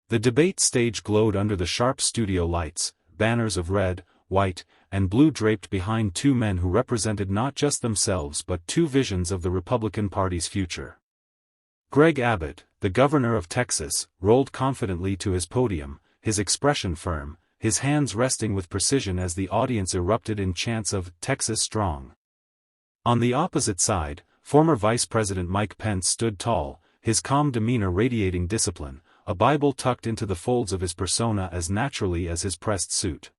The debate stage glowed under the sharp studio lights, banners of red, white, and blue draped behind two men who represented not just themselves but two visions of the Republican Party's future. Greg Abbott, the governor of Texas, rolled confidently to his podium, his expression firm, his hands resting with precision as the audience erupted in chants of "Texas Strong." On the opposite side, former Vice President Mike Pence stood tall, his calm demeanor radiating discipline, a Bible tucked into the folds of his persona as naturally as his pressed suit.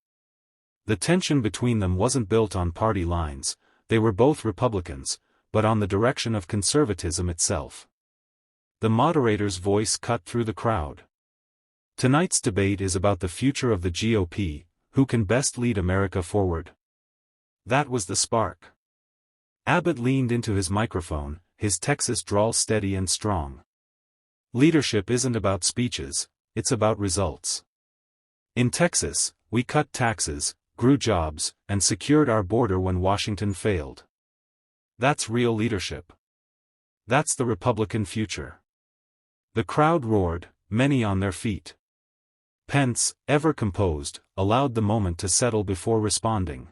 The tension between them wasn't built on party lines, they were both Republicans, but on the direction of conservatism itself. The moderator's voice cut through the crowd. Tonight's debate is about the future of the GOP, who can best lead America forward. That was the spark. Abbott leaned into his microphone, his Texas drawl steady and strong. Leadership isn't about speeches, it's about results. In Texas, we cut taxes, grew jobs, and secured our border when Washington failed. That's real leadership. That's the Republican future. The crowd roared, many on their feet. Pence, ever composed, allowed the moment to settle before responding.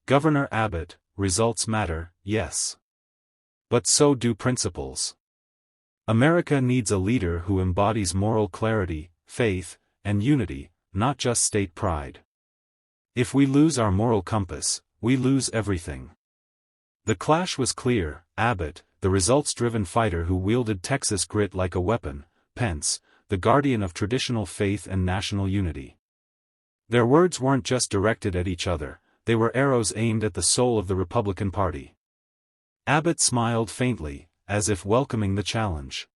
Governor Abbott, results matter, yes. But so do principles. America needs a leader who embodies moral clarity, faith, and unity, not just state pride. If we lose our moral compass, we lose everything. The clash was clear: Abbott, the results-driven fighter who wielded Texas grit like a weapon; Pence, the guardian of traditional faith and national unity. Their words weren't just directed at each other, they were arrows aimed at the soul of the Republican Party. Abbott smiled faintly, as if welcoming the challenge.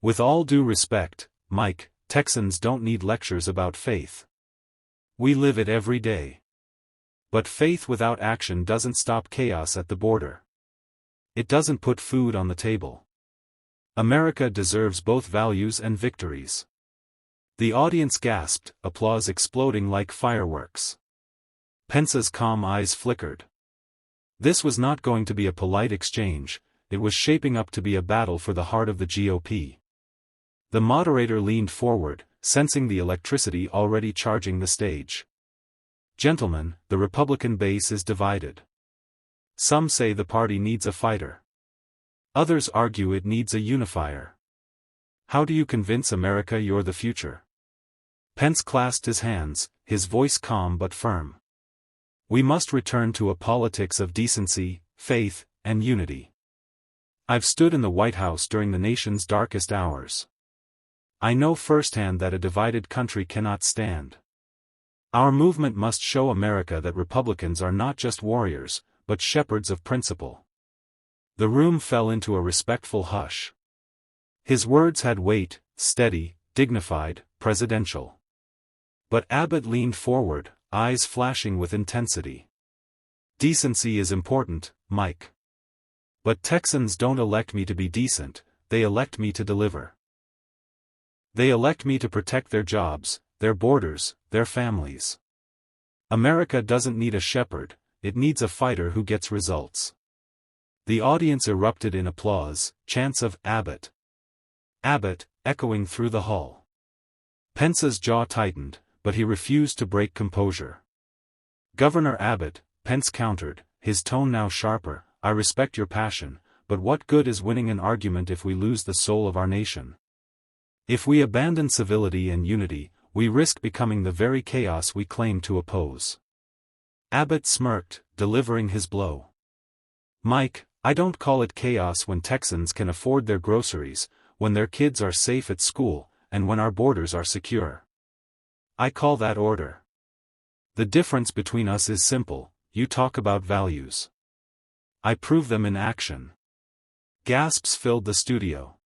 With all due respect, Mike, Texans don't need lectures about faith. We live it every day. But faith without action doesn't stop chaos at the border. It doesn't put food on the table. America deserves both values and victories. The audience gasped, applause exploding like fireworks. Pence's calm eyes flickered. This was not going to be a polite exchange, it was shaping up to be a battle for the heart of the GOP. The moderator leaned forward, sensing the electricity already charging the stage. Gentlemen, the Republican base is divided. Some say the party needs a fighter. Others argue it needs a unifier. How do you convince America you're the future? Pence clasped his hands, his voice calm but firm. We must return to a politics of decency, faith, and unity. I've stood in the White House during the nation's darkest hours. I know firsthand that a divided country cannot stand. Our movement must show America that Republicans are not just warriors, but shepherds of principle. The room fell into a respectful hush. His words had weight, steady, dignified, presidential. But Abbott leaned forward, eyes flashing with intensity. Decency is important, Mike. But Texans don't elect me to be decent, they elect me to deliver. They elect me to protect their jobs, their borders, their families. America doesn't need a shepherd, it needs a fighter who gets results. The audience erupted in applause, chants of "Abbott! Abbott!" echoing through the hall. Pence's jaw tightened, but he refused to break composure. Governor Abbott, Pence countered, his tone now sharper, I respect your passion, but what good is winning an argument if we lose the soul of our nation? If we abandon civility and unity, we risk becoming the very chaos we claim to oppose. Abbott smirked, delivering his blow. Mike, I don't call it chaos when Texans can afford their groceries, when their kids are safe at school, and when our borders are secure. I call that order. The difference between us is simple: you talk about values. I prove them in action. Gasps filled the studio.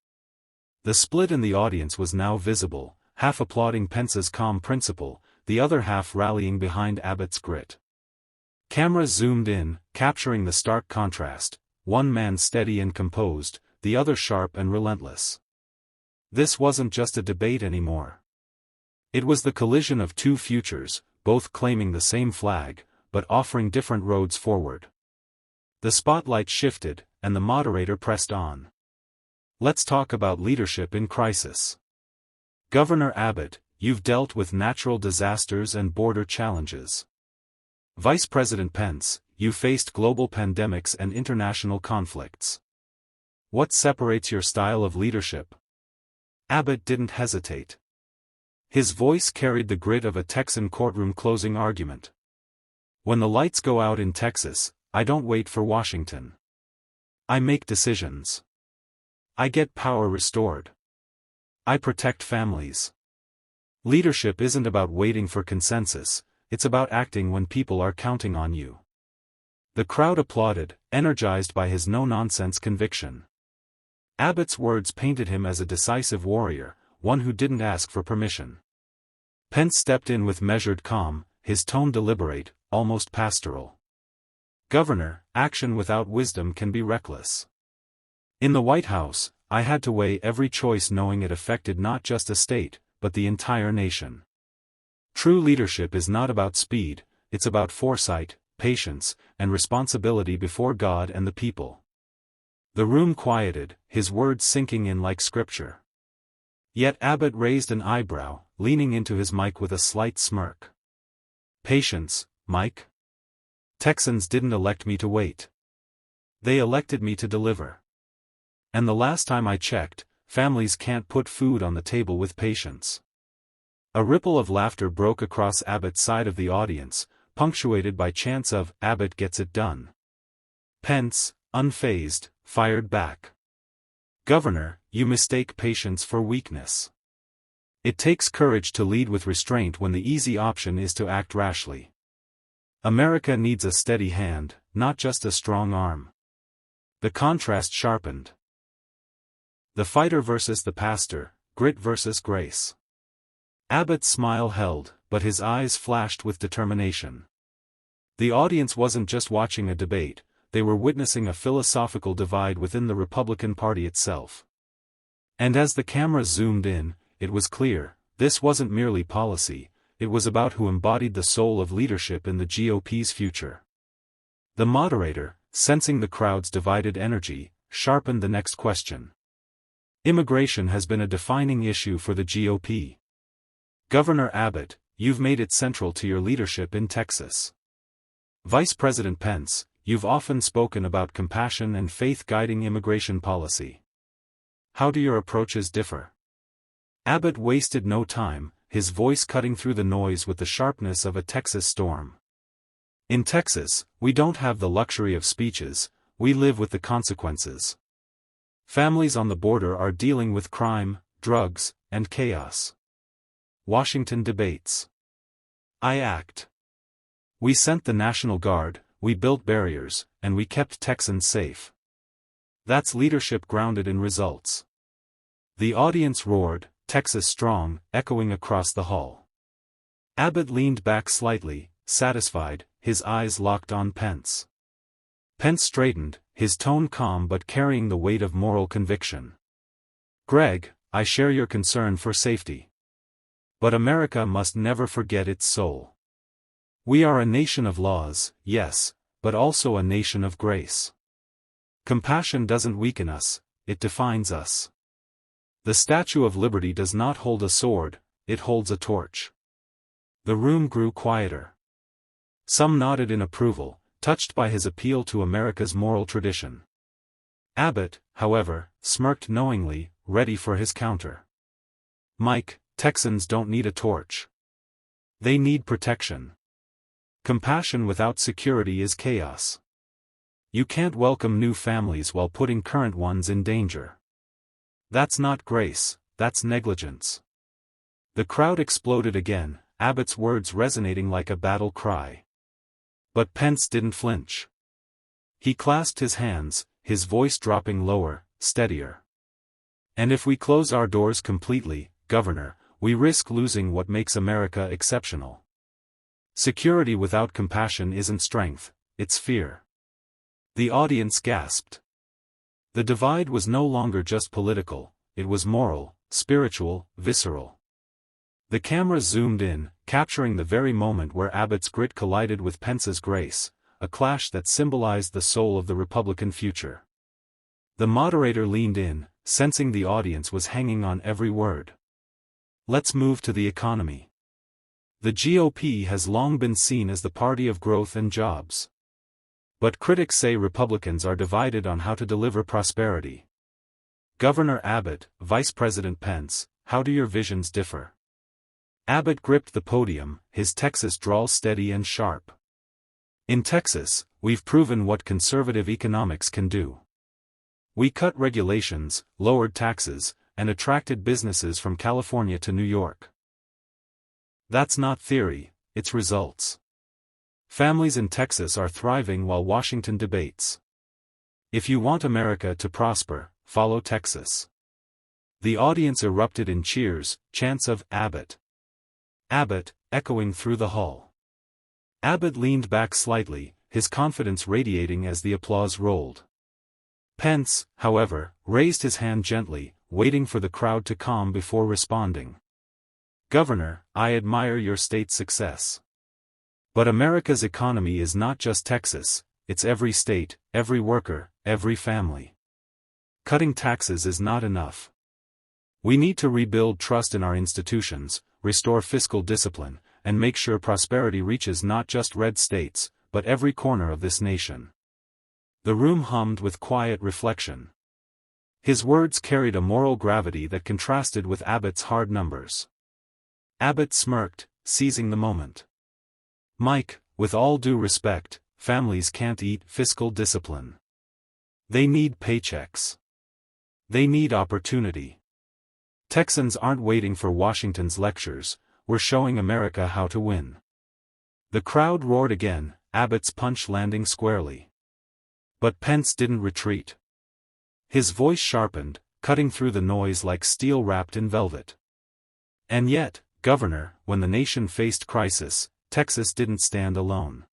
The split in the audience was now visible, half applauding Pence's calm principle, the other half rallying behind Abbott's grit. Cameras zoomed in, capturing the stark contrast, one man steady and composed, the other sharp and relentless. This wasn't just a debate anymore. It was the collision of two futures, both claiming the same flag, but offering different roads forward. The spotlight shifted, and the moderator pressed on. Let's talk about leadership in crisis. Governor Abbott, you've dealt with natural disasters and border challenges. Vice President Pence, you faced global pandemics and international conflicts. What separates your style of leadership? Abbott didn't hesitate. His voice carried the grit of a Texan courtroom closing argument. When the lights go out in Texas, I don't wait for Washington. I make decisions. I get power restored. I protect families. Leadership isn't about waiting for consensus, it's about acting when people are counting on you. The crowd applauded, energized by his no-nonsense conviction. Abbott's words painted him as a decisive warrior, one who didn't ask for permission. Pence stepped in with measured calm, his tone deliberate, almost pastoral. Governor, action without wisdom can be reckless. In the White House, I had to weigh every choice knowing it affected not just a state, but the entire nation. True leadership is not about speed, it's about foresight, patience, and responsibility before God and the people. The room quieted, his words sinking in like scripture. Yet Abbott raised an eyebrow, leaning into his mic with a slight smirk. Patience, Mike? Texans didn't elect me to wait. They elected me to deliver. And the last time I checked, families can't put food on the table with patience. A ripple of laughter broke across Abbott's side of the audience, punctuated by chants of, "Abbott gets it done." Pence, unfazed, fired back. "Governor, you mistake patience for weakness. It takes courage to lead with restraint when the easy option is to act rashly. America needs a steady hand, not just a strong arm." The contrast sharpened. The fighter versus the pastor, grit versus grace. Abbott's smile held, but his eyes flashed with determination. The audience wasn't just watching a debate, they were witnessing a philosophical divide within the Republican Party itself. And as the camera zoomed in, it was clear, this wasn't merely policy, it was about who embodied the soul of leadership in the GOP's future. The moderator, sensing the crowd's divided energy, sharpened the next question. Immigration has been a defining issue for the GOP. Governor Abbott, you've made it central to your leadership in Texas. Vice President Pence, you've often spoken about compassion and faith guiding immigration policy. How do your approaches differ? Abbott wasted no time, his voice cutting through the noise with the sharpness of a Texas storm. In Texas, we don't have the luxury of speeches, we live with the consequences. Families on the border are dealing with crime, drugs, and chaos. Washington debates. I act. We sent the National Guard, we built barriers, and we kept Texans safe. That's leadership grounded in results. The audience roared, "Texas strong," echoing across the hall. Abbott leaned back slightly, satisfied, his eyes locked on Pence. Pence straightened, his tone calm but carrying the weight of moral conviction. "Greg, I share your concern for safety. But America must never forget its soul. We are a nation of laws, yes, but also a nation of grace. Compassion doesn't weaken us, it defines us. The Statue of Liberty does not hold a sword, it holds a torch." The room grew quieter. Some nodded in approval, touched by his appeal to America's moral tradition. Abbott, however, smirked knowingly, ready for his counter. "Mike, Texans don't need a torch. They need protection. Compassion without security is chaos. You can't welcome new families while putting current ones in danger. That's not grace, that's negligence." The crowd exploded again, Abbott's words resonating like a battle cry. But Pence didn't flinch. He clasped his hands, his voice dropping lower, steadier. "And if we close our doors completely, Governor, we risk losing what makes America exceptional. Security without compassion isn't strength, it's fear." The audience gasped. The divide was no longer just political, it was moral, spiritual, visceral. The camera zoomed in, capturing the very moment where Abbott's grit collided with Pence's grace, a clash that symbolized the soul of the Republican future. The moderator leaned in, sensing the audience was hanging on every word. Let's move to the economy. The GOP has long been seen as the party of growth and jobs. But critics say Republicans are divided on how to deliver prosperity. Governor Abbott, Vice President Pence, how do your visions differ? Abbott gripped the podium, his Texas drawl steady and sharp. In Texas, we've proven what conservative economics can do. We cut regulations, lowered taxes, and attracted businesses from California to New York. That's not theory, it's results. Families in Texas are thriving while Washington debates. If you want America to prosper, follow Texas. The audience erupted in cheers, chants of Abbott. Abbott, echoing through the hall. Abbott leaned back slightly, his confidence radiating as the applause rolled. Pence, however, raised his hand gently, waiting for the crowd to calm before responding. Governor, I admire your state's success. But America's economy is not just Texas, it's every state, every worker, every family. Cutting taxes is not enough. We need to rebuild trust in our institutions, restore fiscal discipline, and make sure prosperity reaches not just red states, but every corner of this nation. The room hummed with quiet reflection. His words carried a moral gravity that contrasted with Abbott's hard numbers. Abbott smirked, seizing the moment. Mike, with all due respect, families can't eat fiscal discipline. They need paychecks. They need opportunity. Texans aren't waiting for Washington's lectures, we're showing America how to win. The crowd roared again, Abbott's punch landing squarely. But Pence didn't retreat. His voice sharpened, cutting through the noise like steel wrapped in velvet. And yet, Governor, when the nation faced crisis, Texas didn't stand alone.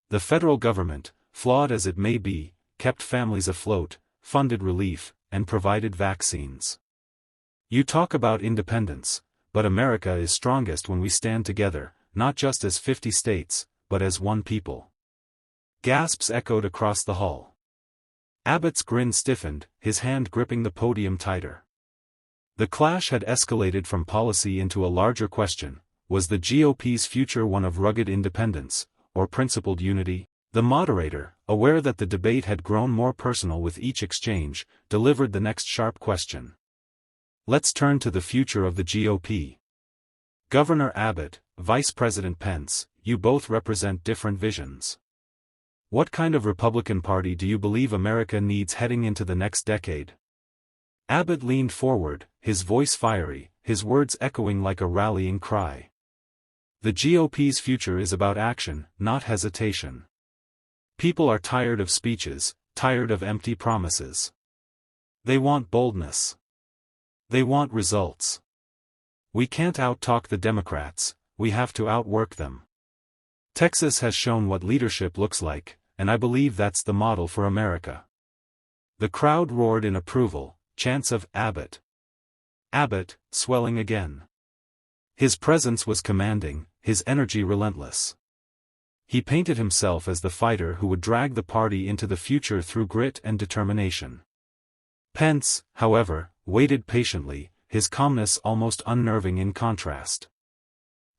The federal government, flawed as it may be, kept families afloat, funded relief, and provided vaccines. You talk about independence, but America is strongest when we stand together, not just as 50 states, but as one people. Gasps echoed across the hall. Abbott's grin stiffened, his hand gripping the podium tighter. The clash had escalated from policy into a larger question: was the GOP's future one of rugged independence, or principled unity? The moderator, aware that the debate had grown more personal with each exchange, delivered the next sharp question. Let's turn to the future of the GOP. Governor Abbott, Vice President Pence, you both represent different visions. What kind of Republican Party do you believe America needs heading into the next decade? Abbott leaned forward, his voice fiery, his words echoing like a rallying cry. The GOP's future is about action, not hesitation. People are tired of speeches, tired of empty promises. They want boldness. They want results. We can't out-talk the Democrats, we have to outwork them. Texas has shown what leadership looks like, and I believe that's the model for America. The crowd roared in approval, chants of Abbott. Abbott, swelling again. His presence was commanding, his energy relentless. He painted himself as the fighter who would drag the party into the future through grit and determination. Pence, however, waited patiently, his calmness almost unnerving in contrast.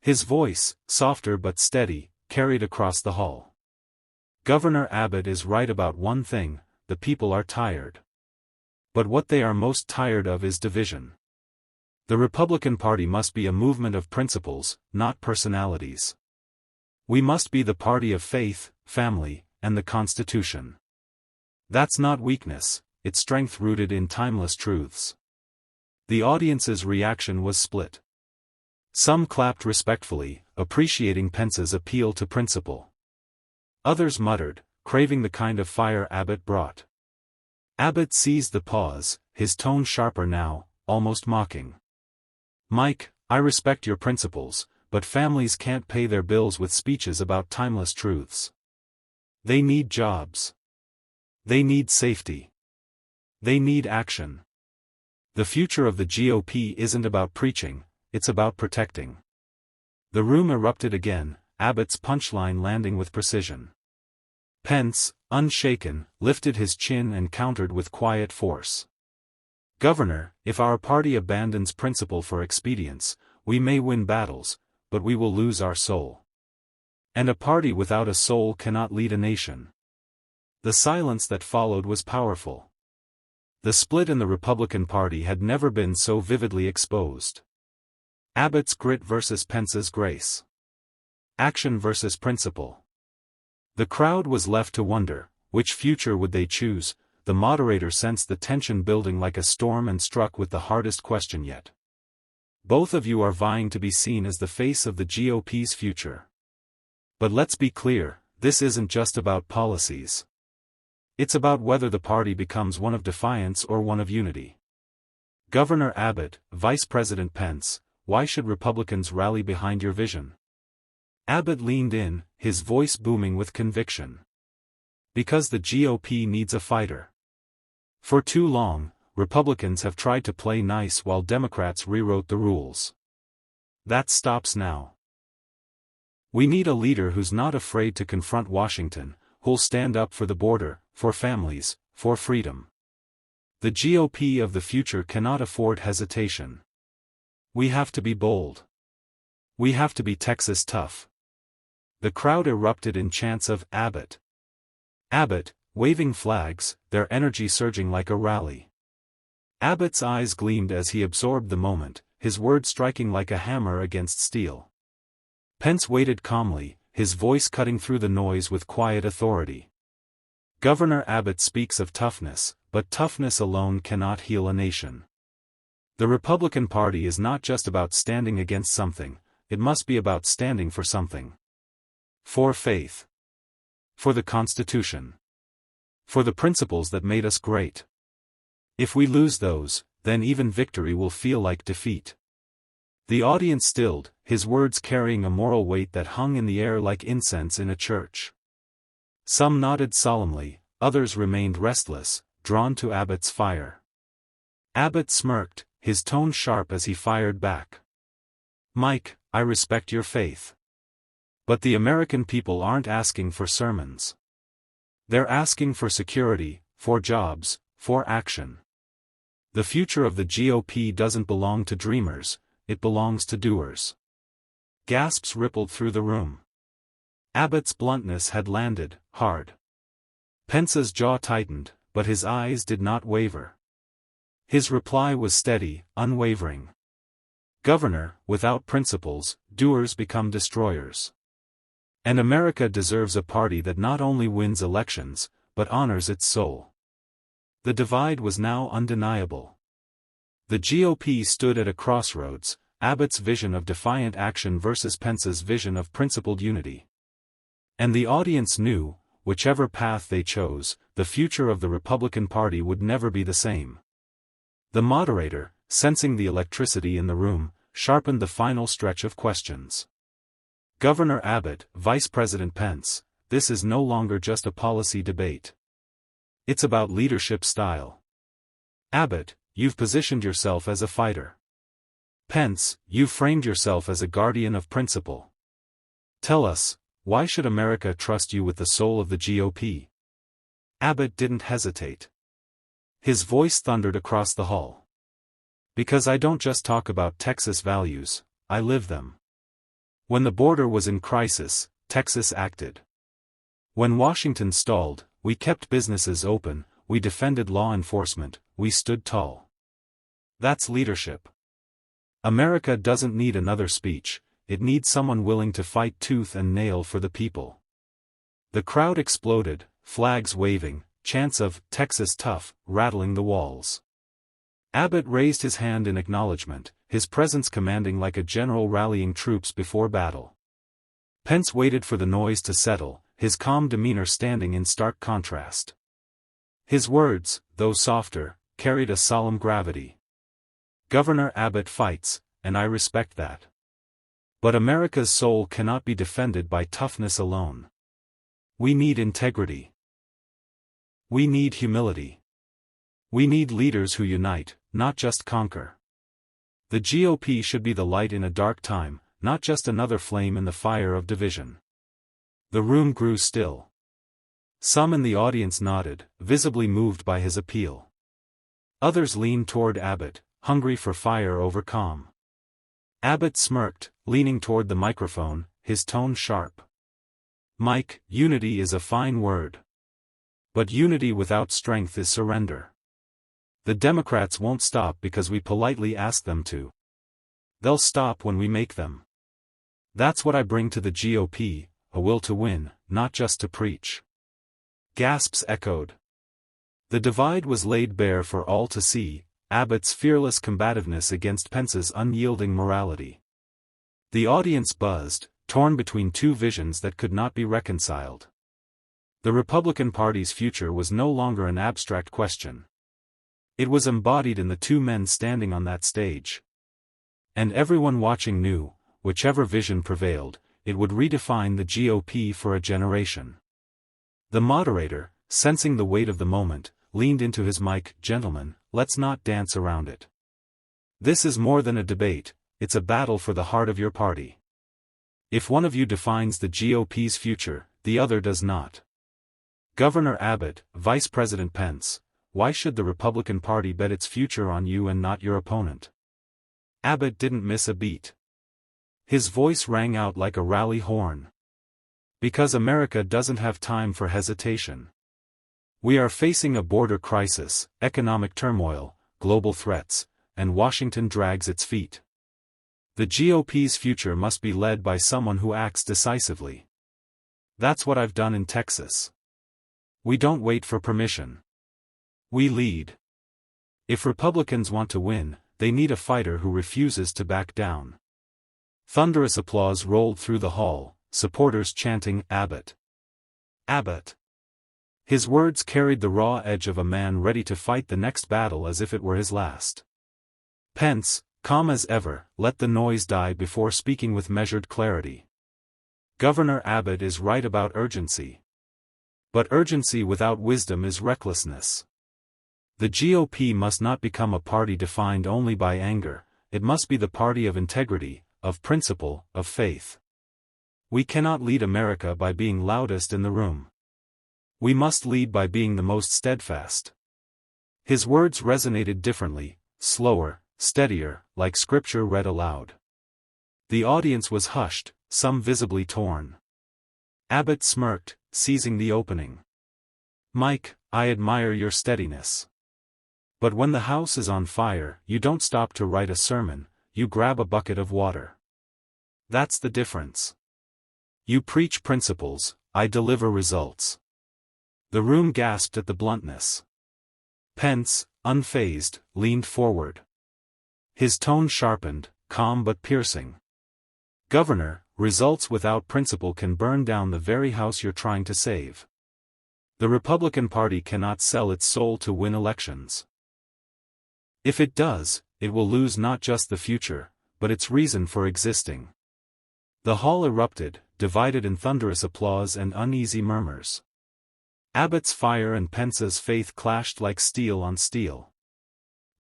His voice, softer but steady, carried across the hall. Governor Abbott is right about one thing: the people are tired. But what they are most tired of is division. The Republican Party must be a movement of principles, not personalities. We must be the party of faith, family, and the Constitution. That's not weakness, it's strength rooted in timeless truths. The audience's reaction was split. Some clapped respectfully, appreciating Pence's appeal to principle. Others muttered, craving the kind of fire Abbott brought. Abbott seized the pause, his tone sharper now, almost mocking. Mike, I respect your principles, but families can't pay their bills with speeches about timeless truths. They need jobs. They need safety. They need action. The future of the GOP isn't about preaching, it's about protecting. The room erupted again, Abbott's punchline landing with precision. Pence, unshaken, lifted his chin and countered with quiet force. Governor, if our party abandons principle for expedience, we may win battles, but we will lose our soul. And a party without a soul cannot lead a nation. The silence that followed was powerful. The split in the Republican Party had never been so vividly exposed. Abbott's grit versus Pence's grace. Action versus principle. The crowd was left to wonder, which future would they choose? The moderator sensed the tension building like a storm and struck with the hardest question yet. Both of you are vying to be seen as the face of the GOP's future. But let's be clear, this isn't just about policies. It's about whether the party becomes one of defiance or one of unity. Governor Abbott, Vice President Pence, why should Republicans rally behind your vision? Abbott leaned in, his voice booming with conviction. Because the GOP needs a fighter. For too long, Republicans have tried to play nice while Democrats rewrote the rules. That stops now. We need a leader who's not afraid to confront Washington, who'll stand up for the border, for families, for freedom. The GOP of the future cannot afford hesitation. We have to be bold. We have to be Texas tough. The crowd erupted in chants of Abbott. Abbott, waving flags, their energy surging like a rally. Abbott's eyes gleamed as he absorbed the moment, his words striking like a hammer against steel. Pence waited calmly, his voice cutting through the noise with quiet authority. Governor Abbott speaks of toughness, but toughness alone cannot heal a nation. The Republican Party is not just about standing against something, it must be about standing for something. For faith. For the Constitution. For the principles that made us great. If we lose those, then even victory will feel like defeat. The audience stilled, his words carrying a moral weight that hung in the air like incense in a church. Some nodded solemnly, others remained restless, drawn to Abbott's fire. Abbott smirked, his tone sharp as he fired back. Mike, I respect your faith. But the American people aren't asking for sermons. They're asking for security, for jobs, for action. The future of the GOP doesn't belong to dreamers, it belongs to doers. Gasps rippled through the room. Abbott's bluntness had landed, hard. Pence's jaw tightened, but his eyes did not waver. His reply was steady, unwavering. Governor, without principles, doers become destroyers. And America deserves a party that not only wins elections, but honors its soul. The divide was now undeniable. The GOP stood at a crossroads, Abbott's vision of defiant action versus Pence's vision of principled unity. And the audience knew, whichever path they chose, the future of the Republican Party would never be the same. The moderator, sensing the electricity in the room, sharpened the final stretch of questions. Governor Abbott, Vice President Pence, this is no longer just a policy debate. It's about leadership style. Abbott, you've positioned yourself as a fighter. Pence, you've framed yourself as a guardian of principle. Tell us, why should America trust you with the soul of the GOP? Abbott didn't hesitate. His voice thundered across the hall. Because I don't just talk about Texas values, I live them. When the border was in crisis, Texas acted. When Washington stalled, we kept businesses open, we defended law enforcement, we stood tall. That's leadership. America doesn't need another speech, it needs someone willing to fight tooth and nail for the people. The crowd exploded, flags waving, chants of "Texas tough" rattling the walls. Abbott raised his hand in acknowledgement, his presence commanding like a general rallying troops before battle. Pence waited for the noise to settle, his calm demeanor standing in stark contrast. His words, though softer, carried a solemn gravity. Governor Abbott fights, and I respect that. But America's soul cannot be defended by toughness alone. We need integrity. We need humility. We need leaders who unite, not just conquer. The GOP should be the light in a dark time, not just another flame in the fire of division. The room grew still. Some in the audience nodded, visibly moved by his appeal. Others leaned toward Abbott, hungry for fire over calm. Abbott smirked, leaning toward the microphone, his tone sharp. "Mike, unity is a fine word. But unity without strength is surrender. The Democrats won't stop because we politely ask them to. They'll stop when we make them. That's what I bring to the GOP, a will to win, not just to preach." Gasps echoed. The divide was laid bare for all to see, Abbott's fearless combativeness against Pence's unyielding morality. The audience buzzed, torn between two visions that could not be reconciled. The Republican Party's future was no longer an abstract question. It was embodied in the two men standing on that stage. And everyone watching knew, whichever vision prevailed, it would redefine the GOP for a generation. The moderator, sensing the weight of the moment, leaned into his mic. "Gentlemen, let's not dance around it. This is more than a debate, it's a battle for the heart of your party. If one of you defines the GOP's future, the other does not. Governor Abbott, Vice President Pence, why should the Republican Party bet its future on you and not your opponent?" Abbott didn't miss a beat. His voice rang out like a rally horn. "Because America doesn't have time for hesitation. We are facing a border crisis, economic turmoil, global threats, and Washington drags its feet. The GOP's future must be led by someone who acts decisively. That's what I've done in Texas. We don't wait for permission. We lead. If Republicans want to win, they need a fighter who refuses to back down." Thunderous applause rolled through the hall, supporters chanting, "Abbott! Abbott!" His words carried the raw edge of a man ready to fight the next battle as if it were his last. Pence, calm as ever, let the noise die before speaking with measured clarity. "Governor Abbott is right about urgency. But urgency without wisdom is recklessness. The GOP must not become a party defined only by anger, it must be the party of integrity, of principle, of faith. We cannot lead America by being loudest in the room. We must lead by being the most steadfast." His words resonated differently, slower, steadier, like scripture read aloud. The audience was hushed, some visibly torn. Abbott smirked, seizing the opening. "Mike, I admire your steadiness. But when the house is on fire, you don't stop to write a sermon, you grab a bucket of water. That's the difference. You preach principles, I deliver results." The room gasped at the bluntness. Pence, unfazed, leaned forward. His tone sharpened, calm but piercing. "Governor, results without principle can burn down the very house you're trying to save. The Republican Party cannot sell its soul to win elections. If it does, it will lose not just the future, but its reason for existing." The hall erupted, divided in thunderous applause and uneasy murmurs. Abbott's fire and Pence's faith clashed like steel on steel.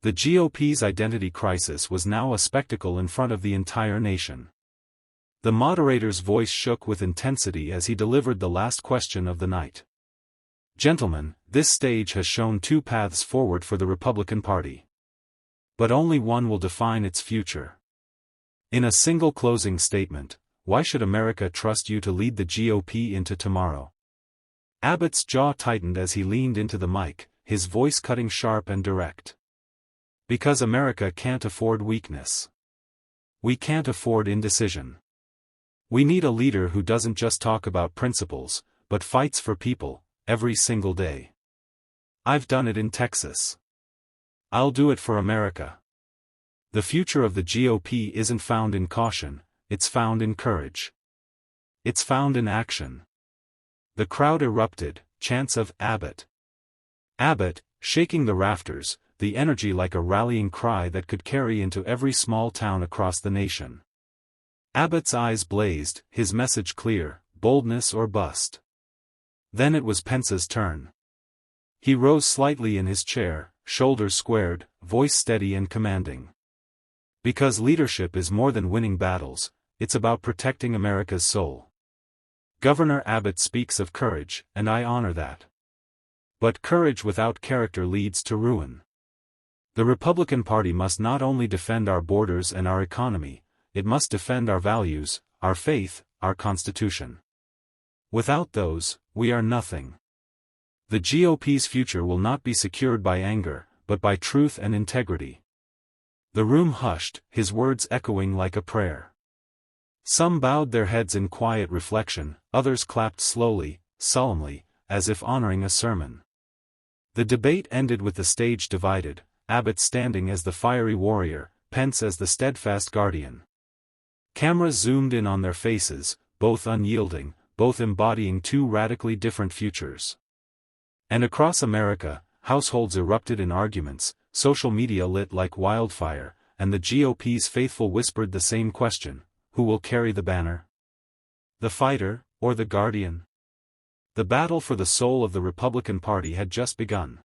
The GOP's identity crisis was now a spectacle in front of the entire nation. The moderator's voice shook with intensity as he delivered the last question of the night. "Gentlemen, this stage has shown two paths forward for the Republican Party. But only one will define its future. In a single closing statement, why should America trust you to lead the GOP into tomorrow?" Abbott's jaw tightened as he leaned into the mic, his voice cutting sharp and direct. "Because America can't afford weakness. We can't afford indecision. We need a leader who doesn't just talk about principles, but fights for people, every single day. I've done it in Texas. I'll do it for America." The future of the GOP isn't found in caution, it's found in courage. It's found in action. The crowd erupted, chants of "Abbott! Abbott!" shaking the rafters, the energy like a rallying cry that could carry into every small town across the nation. Abbott's eyes blazed, his message clear, boldness or bust. Then it was Pence's turn. He rose slightly in his chair, shoulders squared, voice steady and commanding. "Because leadership is more than winning battles, it's about protecting America's soul. Governor Abbott speaks of courage, and I honor that. But courage without character leads to ruin. The Republican Party must not only defend our borders and our economy, it must defend our values, our faith, our Constitution. Without those, we are nothing. The GOP's future will not be secured by anger, but by truth and integrity. The room hushed, his words echoing like a prayer. Some bowed their heads in quiet reflection, others clapped slowly, solemnly, as if honoring a sermon. The debate ended with the stage divided, Abbott standing as the fiery warrior, Pence as the steadfast guardian. Cameras zoomed in on their faces, both unyielding, both embodying two radically different futures. And across America, households erupted in arguments, social media lit like wildfire, and the GOP's faithful whispered the same question: who will carry the banner? The fighter, or the guardian? The battle for the soul of the Republican Party had just begun.